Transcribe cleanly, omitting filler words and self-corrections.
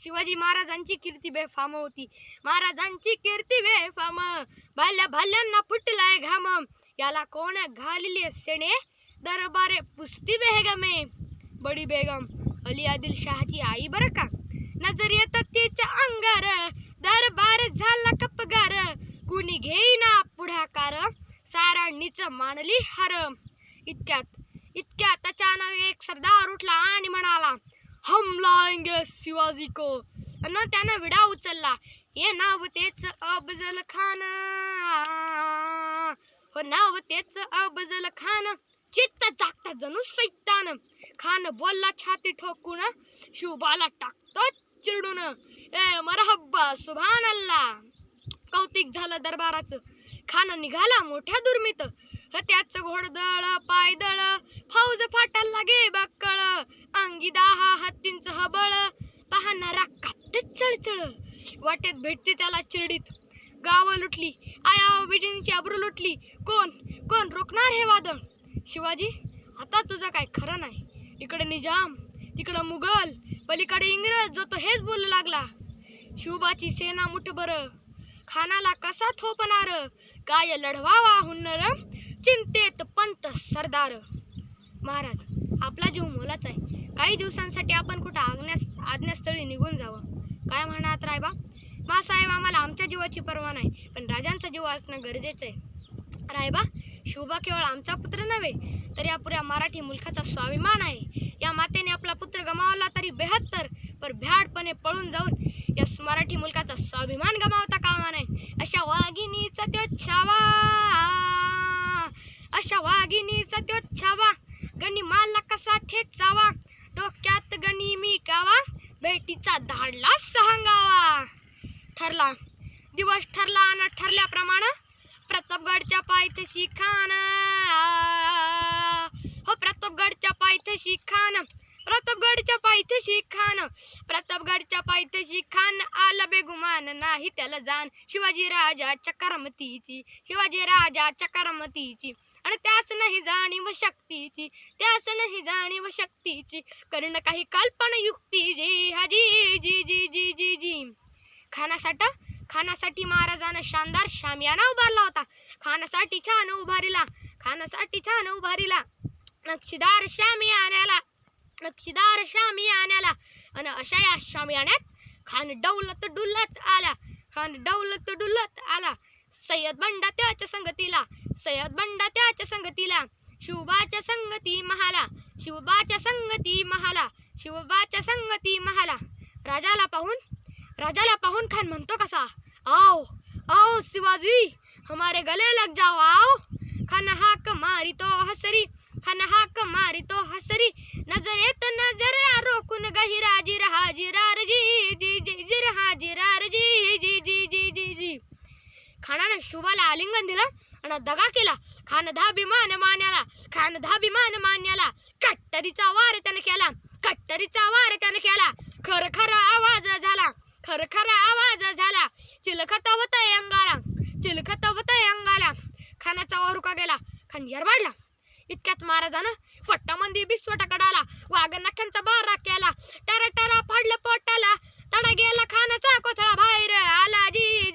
शिवाजी महाराजांची कीर्ती बेफाम होती, महाराजांची कीर्ती बेफाम. भाल्या भाल्यांना फुटलाय घाम, याला कोण घालली सेणे, दरबारे पुसती बेगमे. बडी बेगम अली आदिल शाहची आई बरं का. नजर येतात तिच्या अंगार, दरबार झाला कपगार. कुणी घेईना पुढाकार, सारांनीच मानली हार. इतक्यात अचानक एक सरदार उठला आणि म्हणाला, हम लाएंगे शिवाजी को. अन त्यानं विडा उचलला. हे नाव तेच अफजल खान, हो नाव तेच अफजल खान. चित्त जागता जणू सैतान. खान बोलला छाती ठोकून, शिवबाला टाकतो चिरडून. ए मरहब्बा सुभान अल्लाह. कौतिक झालं दरबाराचं. खान निघाला मोठ्या दुर्मित. त्याच घोडदळ पायदळ, फौज फाटायला लागे बक्कळ. अंगी 10 हत्तींचं हबळ, पाहणारा कापते चळचळ. वाटेत भेटते त्याला चिरडीत गावं लुटली, आया विडींची अब्रू लुटली. कोण रोखणार हे वादळ. शिवाजी आता तुझं काय खरं नाही. इकडे निजाम, तिकडं मुघल, पलीकडे इंग्रज, जो तो हेच बोलू लागला. शिवबाची सेना मुठभर, खानाला कसा थोपणार. काय लढवावा हुन्नर, चिंतेत पंत सरदार. महाराज आपला जीव मोलाचा आहे. काही दिवसांसाठी आपण कुठं आज्ञास्थळी निघून जावं. काय म्हणत रायबा. मासाहेब आम्हाला आमच्या जीवाची पर्वा नाही, पण राजांचा जीव असणं गरजेचं आहे. रायबा शिवबा केवळ आमचा पुत्र नव्हे, तर या पुऱ्या मराठी मुलखाचा स्वाभिमान आहे. या मातेने आपला पुत्र गमावला तरी 72, पर भ्याडपणे पळून जाऊन या मराठी मुलखाचा स्वाभिमान गमावता कामा नये. अशा वाघिणीचा त्यो छावा, अशा वाघिणीचा त्यो छावा. गणी मारला कसा ठेचावा, डोक्यात गणी मी कावा. भेटीचा धाडला सांगावा. ठरला दिवस ठरला आणि ठरल्याप्रमाणे प्रतापगडच्या पायथ्याशी खान, हो प्रतापगडच्या पायथ्याशी खान, प्रतापगडच्या पायथ्याशी खान, प्रतापगडच्या पायथ्याशी खान. आला बेगुमान नाही त्याला जाण. शिवाजी राजाच्या करामतीची, शिवाजी राजाच्या करामतीची. आणि त्यास नाही जाणीव शक्तीची, त्यास नाही जाणीव शक्तीची. कर्ण काही कल्पना युक्ती जी हाजी जी जी जी जी जी. खानासाठी महाराजानं शानदार शामियाना उभारला होता. खानासाठी छान उभारीला, खानासाठी छान उभारीला. नक्षीदार शामियान्याला, नक्षीदार शामियान्याला. आणि अशा या शामियान्यात खान डौलत डुलत आला, खान डौलत डुलत आला. सय्यद बंडा त्याच्या संगतीला, सय्यद बंडा त्याच्या संगतीला. शिवबाच्या संगती महाला, शिवबाच्या संगती महाला, शिवबाच्या संगती महाला. राजाला पाहून खान म्हणतो कसा, आओ आओ शिवाजी हमारे गले लग जाओ आओ. खान हाक मारी तो हसरी, खान हाक मारी तो हसरी. नजर येत नजर रोखून गहिराजी रहाजी रार जी जी जी जी रहाजी रार जी जी जी जी जी जी. खानानं शिवबाला आलिंगन दिलं आणि दगा केला. खान धाभिमान मान्याला, खान धाभिमान मान्याला. कट्टरीचा वार त्याने केला, कट्टरीचा वार त्याने केला. खरखर आवाज झाला, खरखर आवाज झाला. चिलखत होतंय अंगाला, चिलखत होतंय अंगाला. खानाचा वार हुका गेला, खान यरमाडला. इतक्यात महाराजानं पट्टामंदी बिस्वटाकडे आला. वाघ नख्यांचा बारा केला, टरा टरा फाडलं पोटाला. तडा गेला खानाचा कोथळा बाहेर आला जी